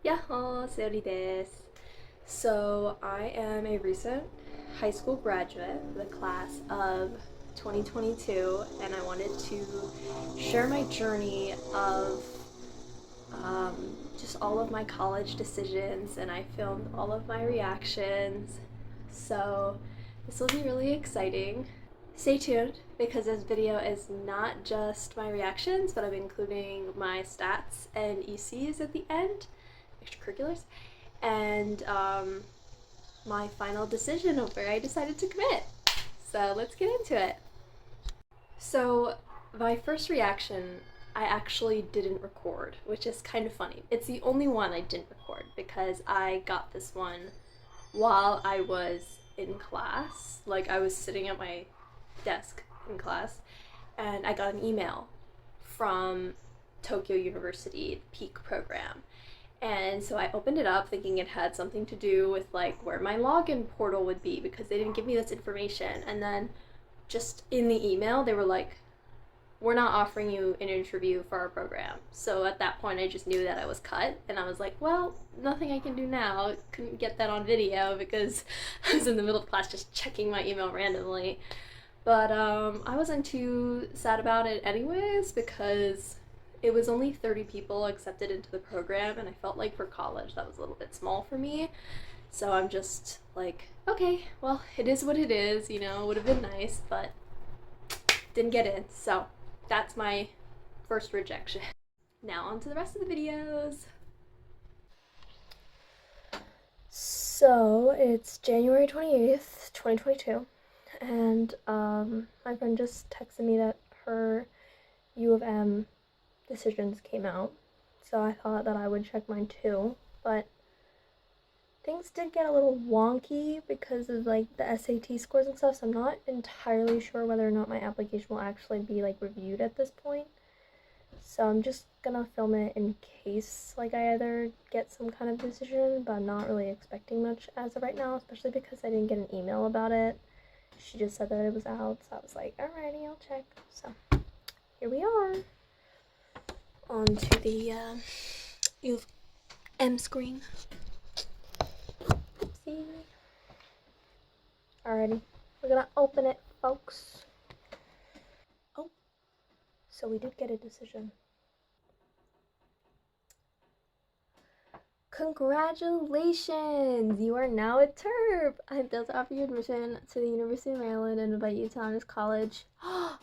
Yaho, Seori desu. So I am a recent high school graduate, the class of 2022, and I wanted to share my journey of just all of my college decisions, and I filmed all of my reactions. So this will be really exciting. Stay tuned because this video is not just my reactions, but I'm including my stats and ECs at the end, extracurriculars, and my final decision of where I decided to commit. So let's get into it. So my first reaction, I actually didn't record, which is kind of funny. It's the only one I didn't record because I got this one while I was in class. Like, I was sitting at my desk in class and I got an email from Tokyo University Peak program. And so I opened it up thinking it had something to do with like where my login portal would be because they didn't give me this information. And then just in the email, they were like, we're not offering you an interview for our program. So at that point, I just knew that I was cut. And I was like, well, nothing I can do now. Couldn't get that on video because I was in the middle of class just checking my email randomly. But I wasn't too sad about it anyways because it was only 30 people accepted into the program, and I felt like for college that was a little bit small for me. So I'm just like, okay, well, it is what it is, you know, it would have been nice, but didn't get in. So that's my first rejection. Now on to the rest of the videos. So it's January 28th, 2022, and my friend just texted me that her U of M decisions came out, so I thought that I would check mine too, but things did get a little wonky because of like the SAT scores and stuff, so I'm not entirely sure whether or not my application will actually be like reviewed at this point. So I'm just gonna film it in case like I either get some kind of decision, but I'm not really expecting much as of right now, especially because I didn't get an email about it. She just said that it was out, so I was like, alrighty, I'll check. So here we are. On to the U of M screen. See? Alrighty, we're gonna open it, folks. Oh, so we did get a decision. Congratulations! You are now a TERP! I'm built to offer you admission to the University of Maryland and invite you to Honors College.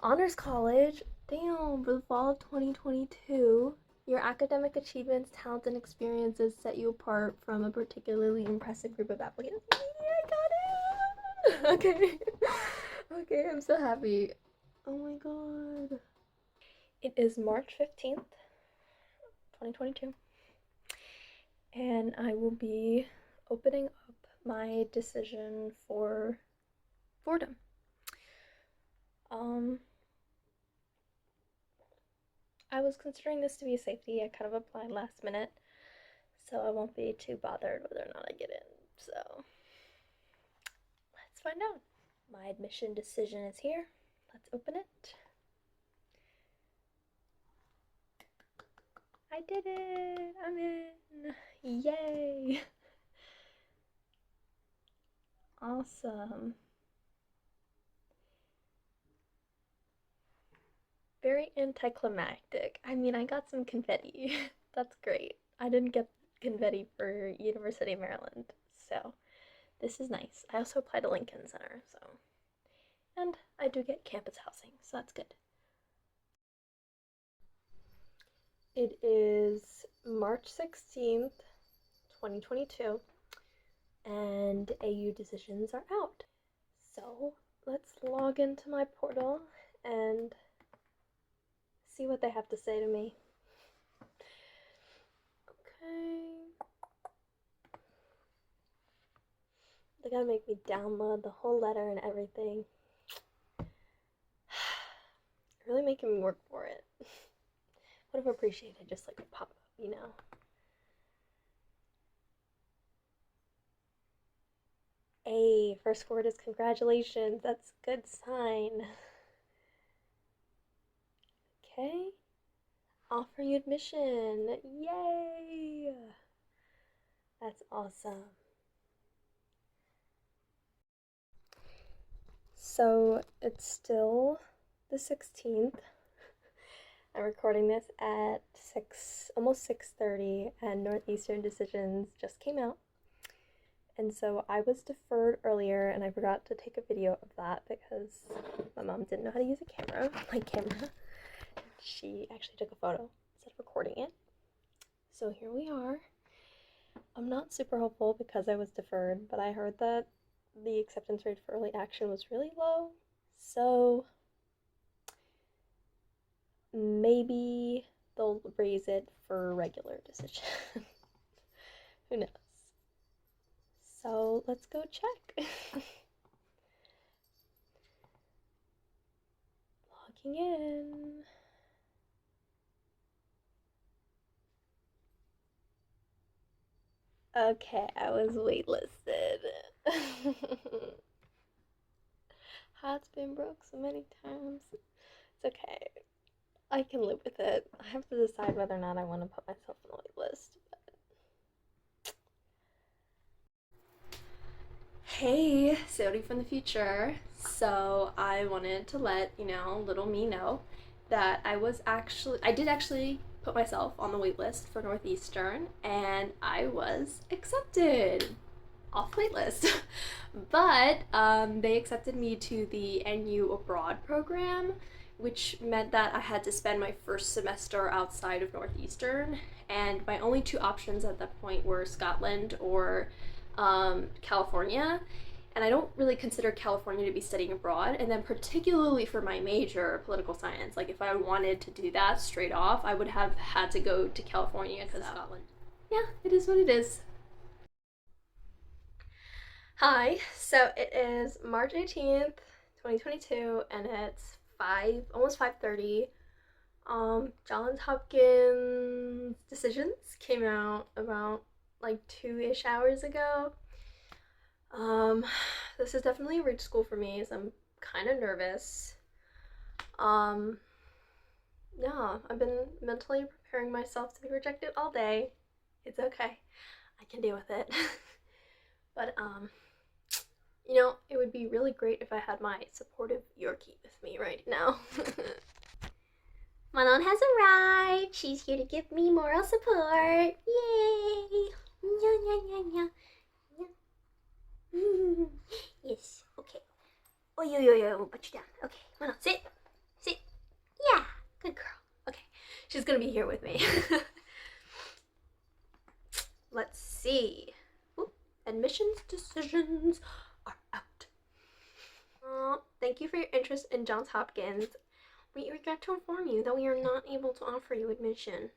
Honors College? Damn, for the fall of 2022. Your academic achievements, talents, and experiences set you apart from a particularly impressive group of applicants. I got it! Okay. Okay, I'm so happy. Oh my god. It is March 15th, 2022. And I will be opening up my decision for Fordham. I was considering this to be a safety. I kind of applied last minute, so I won't be too bothered whether or not I get in. So let's find out. My admission decision is here. Let's open it. I did it! I'm in! Yay! Awesome. Very anticlimactic. I mean, I got some confetti. That's great. I didn't get confetti for University of Maryland, so this is nice. I also applied to Lincoln Center, so. And I do get campus housing, so that's good. It is March 16th, 2022, and AU decisions are out. So let's log into my portal and see what they have to say to me. Okay. They gotta make me download the whole letter and everything. Really making me work for it. Would have appreciated just like a pop-up, you know? Hey, first word is congratulations. That's a good sign. Okay. Offer you admission. Yay! That's awesome. So it's still the 16th. I'm recording this at almost 6:30, and Northeastern decisions just came out. And so I was deferred earlier, and I forgot to take a video of that because my mom didn't know how to use my camera. She actually took a photo instead of recording it. So here we are. I'm not super hopeful because I was deferred, but I heard that the acceptance rate for early action was really low. So maybe they'll raise it for regular decision. Who knows? So let's go check. Logging in. Okay, I was waitlisted. Heart's been broke so many times. It's okay. I can live with it. I have to decide whether or not I want to put myself on the wait list. Hey, Seori from the future. So I wanted to let little me know that I did actually put myself on the wait list for Northeastern, and I was accepted off wait list. But they accepted me to the NU Abroad program, which meant that I had to spend my first semester outside of Northeastern, and my only two options at that point were Scotland or California, and I don't really consider California to be studying abroad. And then particularly for my major, political science, like if I wanted to do that straight off, I would have had to go to California because Scotland. Yeah, it is what it is. Hi, so it is March 18th, 2022, and it's almost 5:30. Johns Hopkins decisions came out about like 2-ish hours ago. This is definitely a reach school for me, so I'm kind of nervous. Yeah, I've been mentally preparing myself to be rejected all day. It's okay. I can deal with it. But, it would be really great if I had my supportive Yorkie with me right now. Manon has arrived. She's here to give me moral support. Yay! Yes, okay. Oh, yo, put you down. Okay, Manon, sit. Yeah, good girl. Okay, she's gonna be here with me. Let's see. Ooh, admissions decisions are out. Thank you for your interest in Johns Hopkins. We regret to inform you that we are not able to offer you admission.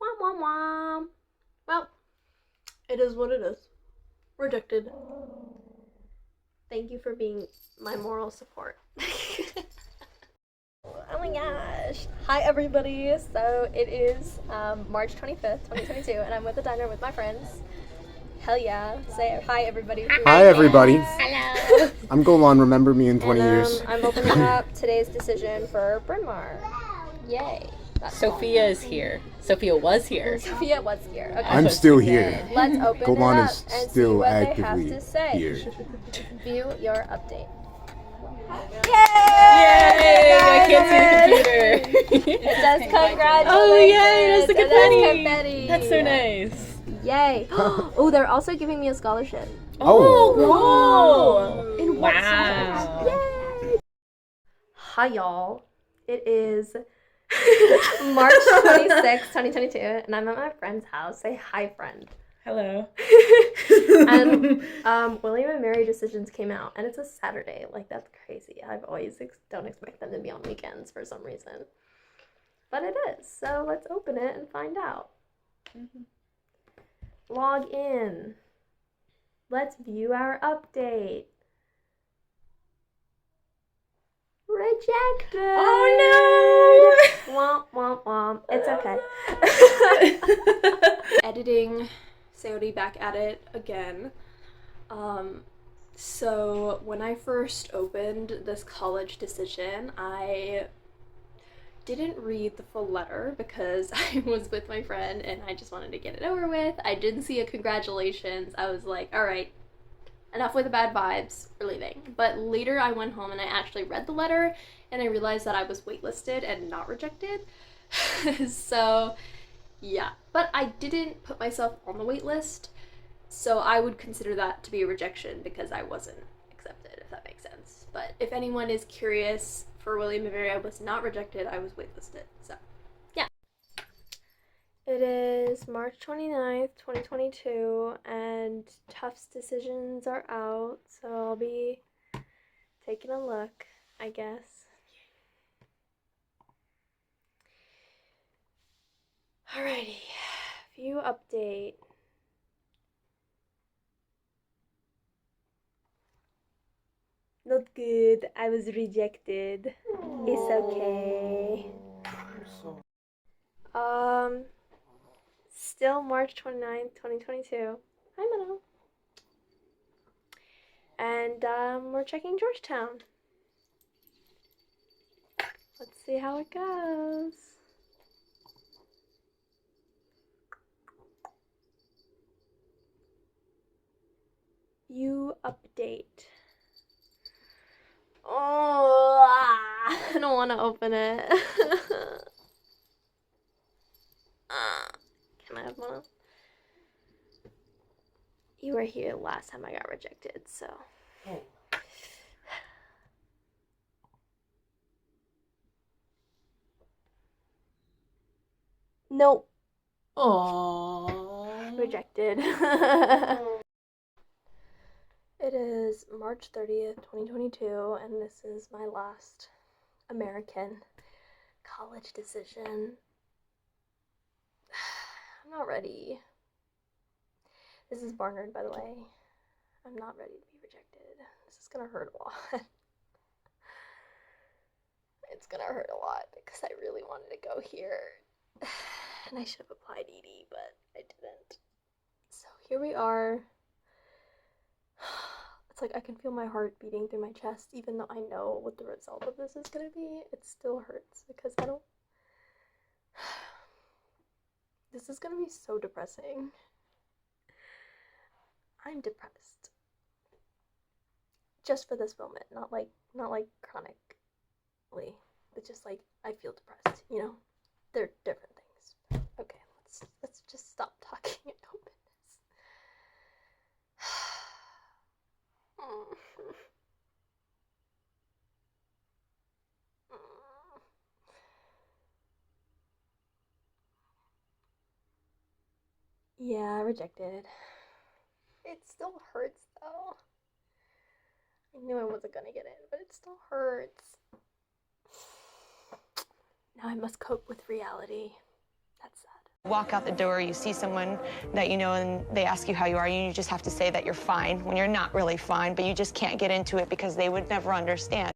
Womp womp womp. Well, it is what it is. Rejected. Thank you for being my moral support. Oh my gosh. Hi everybody. So it is March 25th, 2022, and I'm at the diner with my friends. Hell yeah. Say hi everybody. Hi everybody. Hello. I'm Golan, remember me in 20 years. I'm opening up today's decision for Bryn Mawr. Yay. Sophia is here. Sophia was here. Sophia was here. Okay. I'm still here. Let's open Golan it up is and see still what they have actively to say. here. View your update. Yay! I can't see the computer. It says congratulations. Oh yay! There's the confetti. Confetti. That's so nice. Yay! Oh, they're also giving me a scholarship. Oh, whoa! In what Wow. subject? Yay! Hi y'all. It is March 26th, 2022, and I'm at my friend's house. Say hi, friend. Hello. And William and Mary decisions came out, and it's a Saturday. Like, that's crazy. I've always don't expect them to be on weekends for some reason. But it is. So let's open it and find out. Log in. Let's view our update. Rejected. Oh no! Womp womp womp. It's okay. Editing. Seori back at it again. So when I first opened this college decision, I didn't read the full letter because I was with my friend and I just wanted to get it over with. I didn't see a congratulations. I was like, all right, enough with the bad vibes, we're leaving. But later I went home and I actually read the letter and I realized that I was waitlisted and not rejected. So yeah, but I didn't put myself on the wait list, so I would consider that to be a rejection because I wasn't accepted, if that makes sense. But if anyone is curious, for William & Mary, I was not rejected, I was waitlisted, so yeah. It is March 29th, 2022, and Tufts decisions are out, so I'll be taking a look, I guess. Alrighty, view update. Not good, I was rejected. It's okay. Still March 29th, 2022. Hi, Mano. And we're checking Georgetown. Let's see how it goes. View update. Oh, I don't want to open it. Can I have one? You were here last time I got rejected, so. Nope. Aww. Rejected. It is March 30th, 2022, and this is my last American college decision. I'm not ready. This is Barnard, by the way. I'm not ready to be rejected. This is gonna hurt a lot. It's gonna hurt a lot because I really wanted to go here. And I should have applied ED, but I didn't. So here we are. It's like I can feel my heart beating through my chest, even though I know what the result of this is gonna be. It still hurts because I don't. This is gonna be so depressing. I'm depressed. Just for this moment, not like chronically, but just like I feel depressed. You know, they're different things. Okay, let's just stop talking and open this. Yeah, rejected. It still hurts though. I knew I wasn't gonna get in, but it still hurts. Now I must cope with reality. That's sad. Walk out the door, you see someone that you know and they ask you how you are, and you just have to say that you're fine when you're not really fine, but you just can't get into it because they would never understand.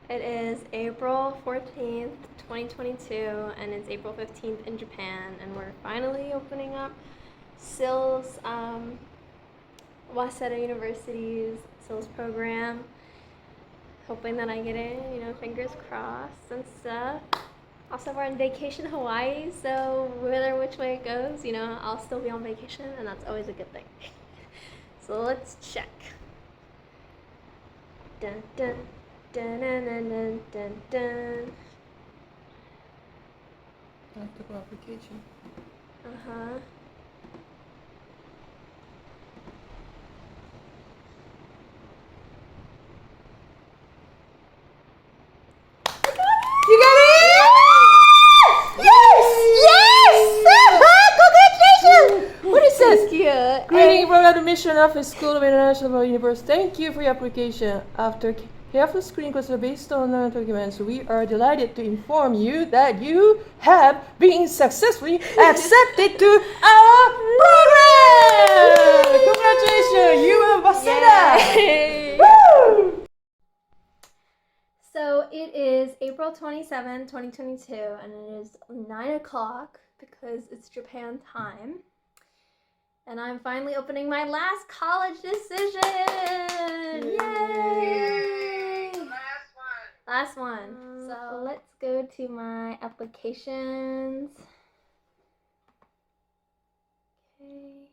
It is April 14th, 2022, and it's April 15th in Japan, and we're finally opening up SIL's, Waseda University's SIL's program. Hoping that I get in, you know, fingers crossed and stuff. Also, we're on vacation in Hawaii, so whether which way it goes, you know, I'll still be on vacation, and that's always a good thing. So let's check. Dun dun dun dun dun dun dun dun. Practical application. Uh-huh. You got it! Yes! Congratulations! What is this? Cute. Greeting from admission of a School of International University. Thank you for your application. After careful screening criteria based on documents, we are delighted to inform you that you have been successfully accepted to our program! Congratulations! You are Waseda! Woo! So it is April 27, 2022, and it is 9 o'clock because it's Japan time. And I'm finally opening my last college decision! Yay! Last one. So let's go to my applications. Okay.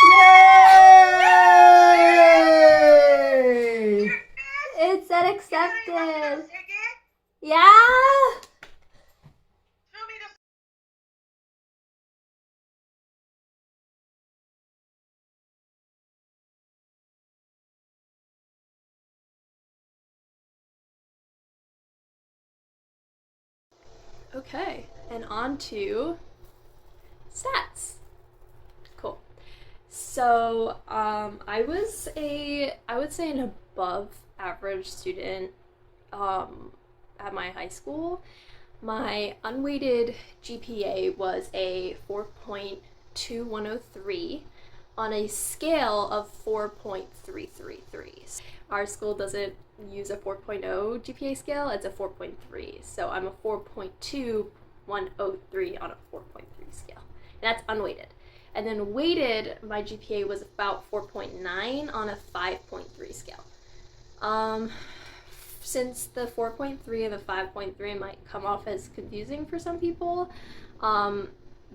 Yay! It said accepted. Yeah. Okay, and on to stats. Cool. So I would say an above average student at my high school. My unweighted GPA was a 4.2103 on a scale of 4.333. Our school doesn't use a 4.0 GPA scale, it's a 4.3. So I'm a 4.2103 on a 4.3 scale. And that's unweighted. And then weighted, my GPA was about 4.9 on a 5.3 scale. Since the 4.3 and the 5.3 might come off as confusing for some people,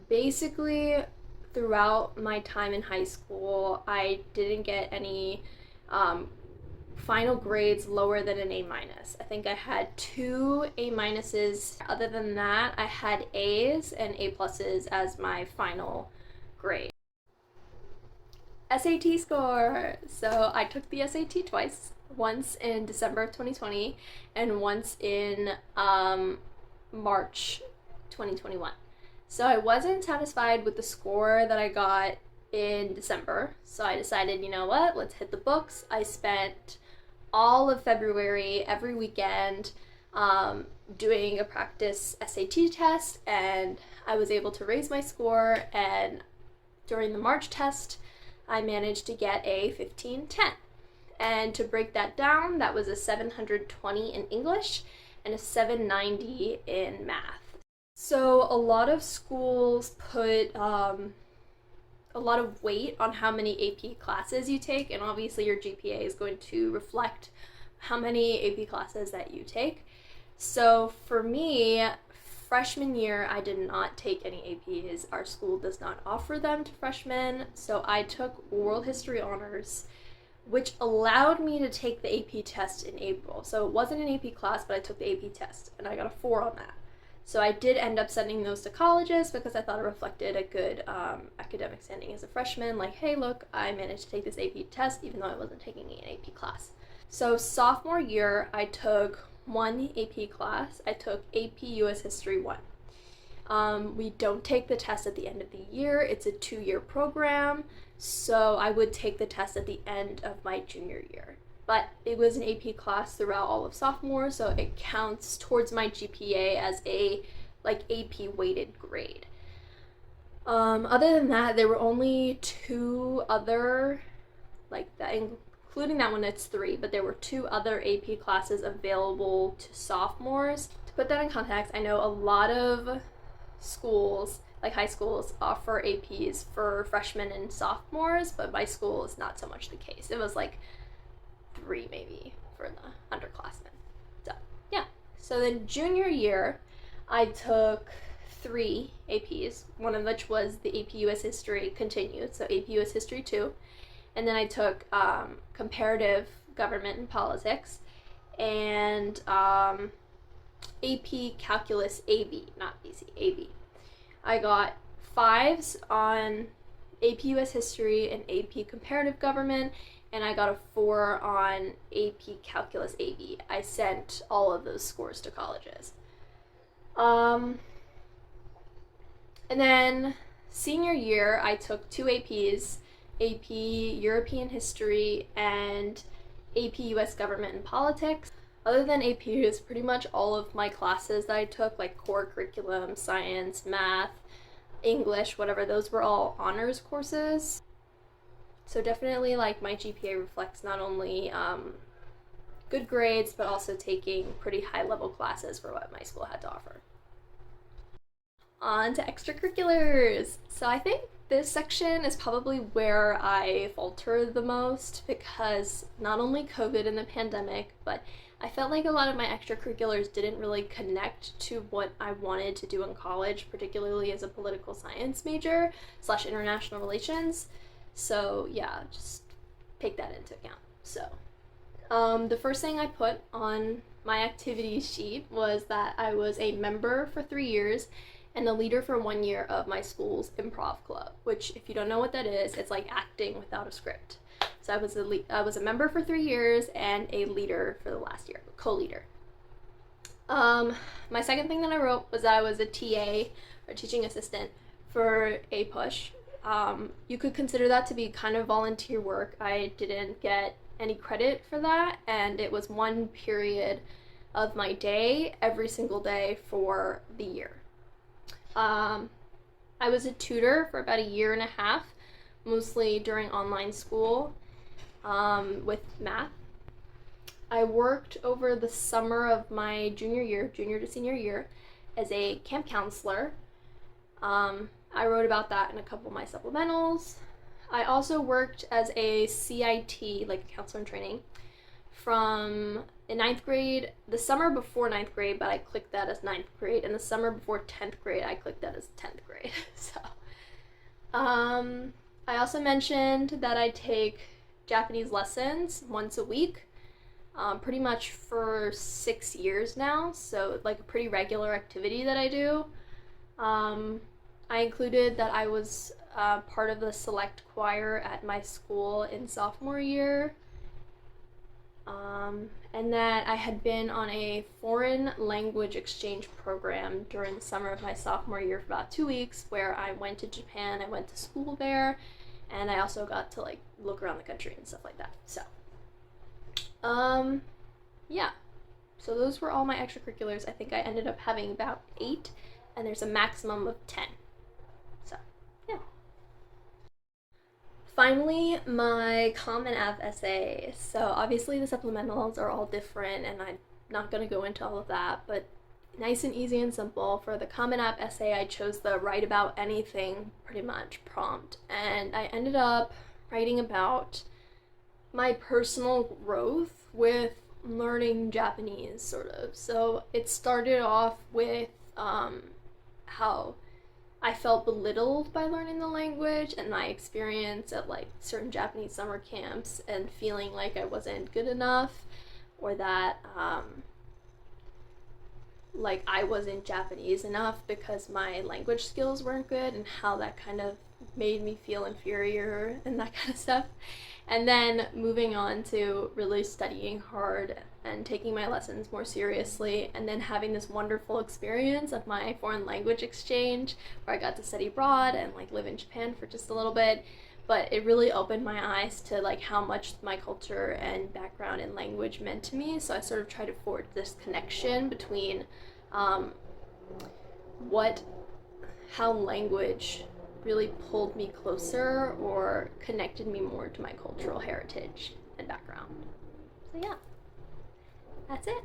basically throughout my time in high school, I didn't get any final grades lower than an A-. I think I had 2 A-. Other than that, I had A's and A+ as my final grade. SAT score. So I took the SAT twice. Once in December of 2020 and once in March 2021. So I wasn't satisfied with the score that I got in December. So I decided, you know what, let's hit the books. I spent all of February, every weekend, doing a practice SAT test, and I was able to raise my score, and during the March test, I managed to get a 1510. And to break that down, that was a 720 in English and a 790 in math. So a lot of schools put a lot of weight on how many AP classes you take, and obviously your GPA is going to reflect how many AP classes that you take. So for me, freshman year, I did not take any APs. Our school does not offer them to freshmen, so I took World History Honors, which allowed me to take the AP test in April. So it wasn't an AP class, but I took the AP test, and I got a 4 on that. So I did end up sending those to colleges because I thought it reflected a good academic standing as a freshman. Like, hey, look, I managed to take this AP test even though I wasn't taking an AP class. So sophomore year, I took 1 AP class. I took AP US History 1. We don't take the test at the end of the year. It's a 2-year program. So I would take the test at the end of my junior year. But it was an AP class throughout all of sophomore, so it counts towards my GPA as a AP weighted grade. Other than that, there were only 2 other, including that one, it's 3, but there were 2 other AP classes available to sophomores. To put that in context, I know a lot of schools, like high schools, offer APs for freshmen and sophomores, but my school is not so much the case. It was 3 maybe for the underclassmen. So yeah. So then junior year, I took 3 APs, one of which was the AP US History Continued, so AP US History 2. And then I took Comparative Government and Politics and AP Calculus AB, not BC, AB. I got 5s on AP US History and AP Comparative Government, and I got a 4 on AP Calculus AB. I sent all of those scores to colleges. And then senior year, I took 2 APs, AP European History and AP US Government and Politics. Other than APs, pretty much all of my classes that I took, like core curriculum, science, math, English, whatever, those were all honors courses. So definitely my GPA reflects not only good grades, but also taking pretty high-level classes for what my school had to offer. On to extracurriculars. So I think this section is probably where I falter the most, because not only COVID and the pandemic, but I felt like a lot of my extracurriculars didn't really connect to what I wanted to do in college, particularly as a political science major / international relations. So yeah, just take that into account. So the first thing I put on my activities sheet was that I was a member for 3 years and the leader for 1 year of my school's improv club, which, if you don't know what that is, it's like acting without a script. So I was a member for 3 years and a leader for the last year, co-leader. My second thing that I wrote was that I was a TA, or teaching assistant, for a push. You could consider that to be kind of volunteer work. I didn't get any credit for that, and it was 1 period of my day every single day for the year. I was a tutor for about 1.5 years, mostly during online school, with math. I worked over the summer of my junior to senior year, as a camp counselor. I wrote about that in a couple of my supplementals. I also worked as a CIT, like a counselor in training, from in 9th grade, the summer before 9th grade, but I clicked that as 9th grade, and the summer before 10th grade, I clicked that as 10th grade. So, I also mentioned that I take Japanese lessons once a week, pretty much for 6 years now, so like a pretty regular activity that I do. I included that I was part of the select choir at my school in sophomore year, and that I had been on a foreign language exchange program during the summer of my sophomore year for about 2 weeks, where I went to Japan, I went to school there, and I also got to like look around the country and stuff like that. So, yeah. So those were all my extracurriculars. I think I ended up having about 8, and there's a maximum of 10. So, yeah. Finally, my Common App essay. So obviously the supplementals are all different, and I'm not going to go into all of that, but nice and easy and simple. For the Common App essay, I chose the write about anything, pretty much, prompt, and I ended up writing about my personal growth with learning Japanese, sort of. So it started off with how I felt belittled by learning the language, and my experience at like certain Japanese summer camps, and feeling like I wasn't good enough, or that like I wasn't Japanese enough because my language skills weren't good, and how that kind of made me feel inferior and that kind of stuff. And then moving on to really studying hard and taking my lessons more seriously, and then having this wonderful experience of my foreign language exchange where I got to study abroad and like live in Japan for just a little bit. But it really opened my eyes to like how much my culture and background and language meant to me. So I sort of tried to forge this connection between how language really pulled me closer or connected me more to my cultural heritage and background. So yeah, that's it.